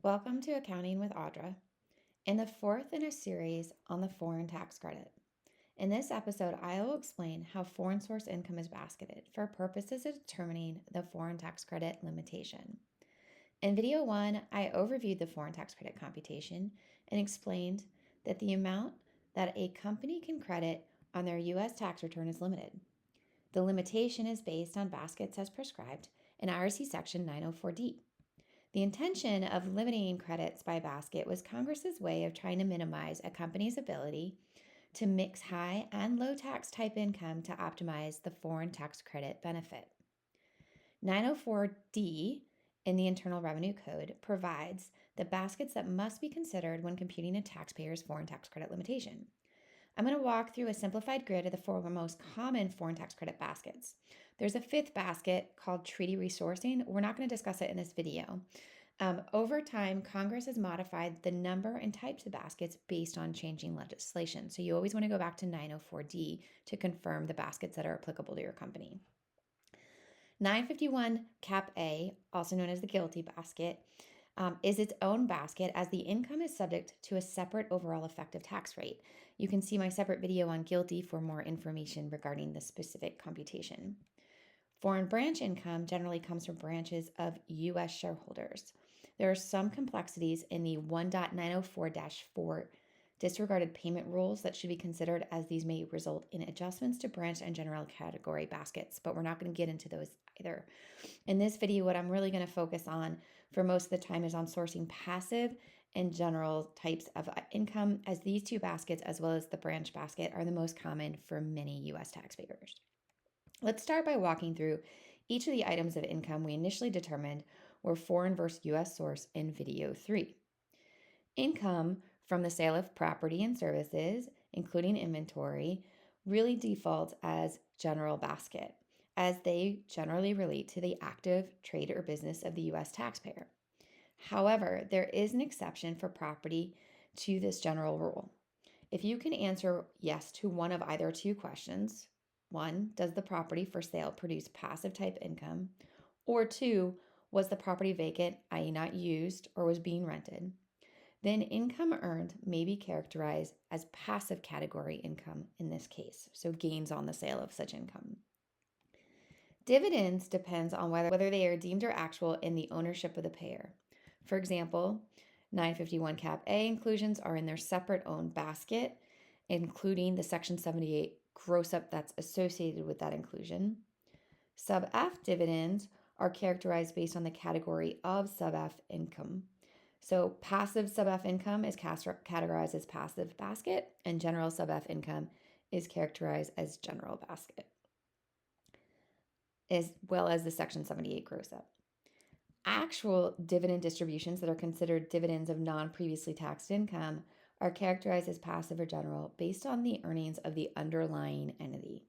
Welcome to Accounting with Audra, and the fourth in a series on the foreign tax credit. In this episode, I will explain how foreign source income is basketed for purposes of determining the foreign tax credit limitation. In video 1, I overviewed the foreign tax credit computation and explained that the amount that a company can credit on their U.S. tax return is limited. The limitation is based on baskets as prescribed in IRC Section 904D. The intention of limiting credits by basket was Congress's way of trying to minimize a company's ability to mix high and low tax type income to optimize the foreign tax credit benefit. 904D in the Internal Revenue Code provides the baskets that must be considered when computing a taxpayer's foreign tax credit limitation. I'm going to walk through a simplified grid of the four most common foreign tax credit baskets. There's a fifth basket called treaty resourcing. We're not going to discuss it in this video. Over time, Congress has modified the number and types of baskets based on changing legislation. So you always want to go back to 904D to confirm the baskets that are applicable to your company. 951 Cap A, also known as the GILTI basket, is its own basket as the income is subject to a separate overall effective tax rate. You can see my separate video on GILTI for more information regarding the specific computation. Foreign branch income generally comes from branches of U.S. shareholders. There are some complexities in the 1.904-4 disregarded payment rules that should be considered, as these may result in adjustments to branch and general category baskets, but we're not going to get into those either. In this video, what I'm really going to focus on for most of the time is on sourcing passive and general types of income, as these two baskets, as well as the branch basket, are the most common for many U.S. taxpayers. Let's start by walking through each of the items of income we initially determined were foreign versus U.S. source in video 3. Income from the sale of property and services, including inventory, really defaults as general basket, as they generally relate to the active trade or business of the U.S. taxpayer. However, there is an exception for property to this general rule. If you can answer yes to one of either two questions, 1, does the property for sale produce passive type income? Or 2, was the property vacant, i.e. not used, or was being rented? Then income earned may be characterized as passive category income in this case, so gains on the sale of such income. Dividends depends on whether they are deemed or actual in the ownership of the payer. For example, 951 Cap A inclusions are in their separate own basket, including the Section 78 gross up that's associated with that inclusion. Sub F dividends are characterized based on the category of sub F income. So passive sub F income is categorized as passive basket, and general sub F income is characterized as general basket, as well as the Section 78 gross up. Actual dividend distributions that are considered dividends of non-previously taxed income are characterized as passive or general based on the earnings of the underlying entity.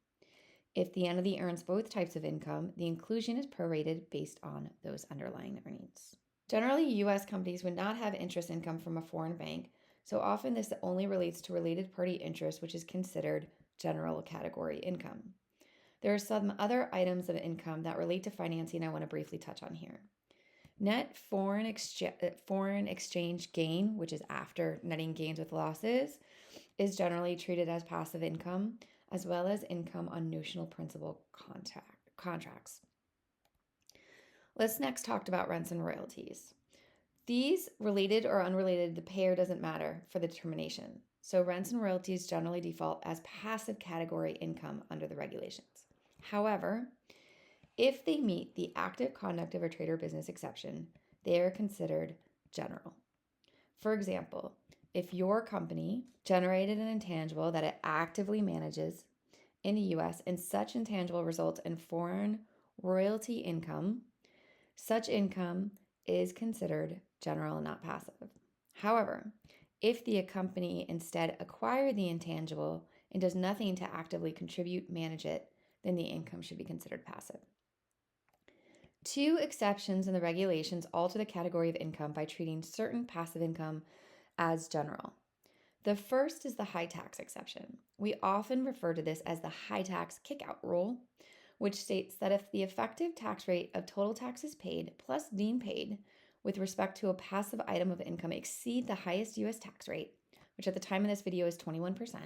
If the entity earns both types of income, the inclusion is prorated based on those underlying earnings. Generally, U.S. companies would not have interest income from a foreign bank, so often this only relates to related party interest, which is considered general category income. There are some other items of income that relate to financing I want to briefly touch on here. Net foreign exchange gain, which is after netting gains with losses, is generally treated as passive income, as well as income on notional principal contracts. Let's next talk about rents and royalties. These, related or unrelated, the payer doesn't matter for the determination. So rents and royalties generally default as passive category income under the regulations. However, if they meet the active conduct of a trade or business exception, they are considered general. For example, if your company generated an intangible that it actively manages in the U.S. and such intangible results in foreign royalty income, such income is considered general and not passive. However, if the company instead acquired the intangible and does nothing to actively contribute, manage it, then the income should be considered passive. Two exceptions in the regulations alter the category of income by treating certain passive income as general. The first is the high tax exception. We often refer to this as the high tax kickout rule, which states that if the effective tax rate of total taxes paid plus deemed paid with respect to a passive item of income exceed the highest U.S. tax rate, which at the time of this video is 21%,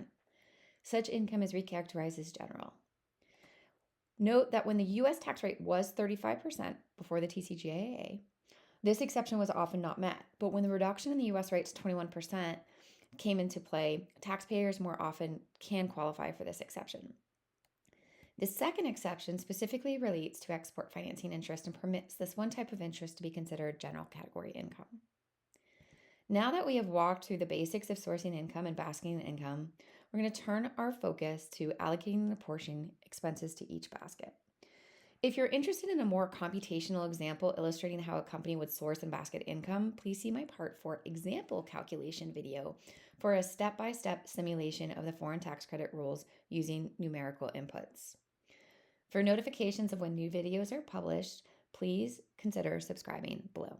such income is recharacterized as general. Note that when the U.S. tax rate was 35% before the TCJA, this exception was often not met, but when the reduction in the U.S. rate to 21% came into play, taxpayers more often can qualify for this exception. The second exception specifically relates to export financing interest and permits this one type of interest to be considered general category income. Now that we have walked through the basics of sourcing income and basking income, we're going to turn our focus to allocating and apportioning expenses to each basket. If you're interested in a more computational example illustrating how a company would source and basket income, please see my Part 4 example calculation video for a step-by-step simulation of the foreign tax credit rules using numerical inputs. For notifications of when new videos are published, please consider subscribing below.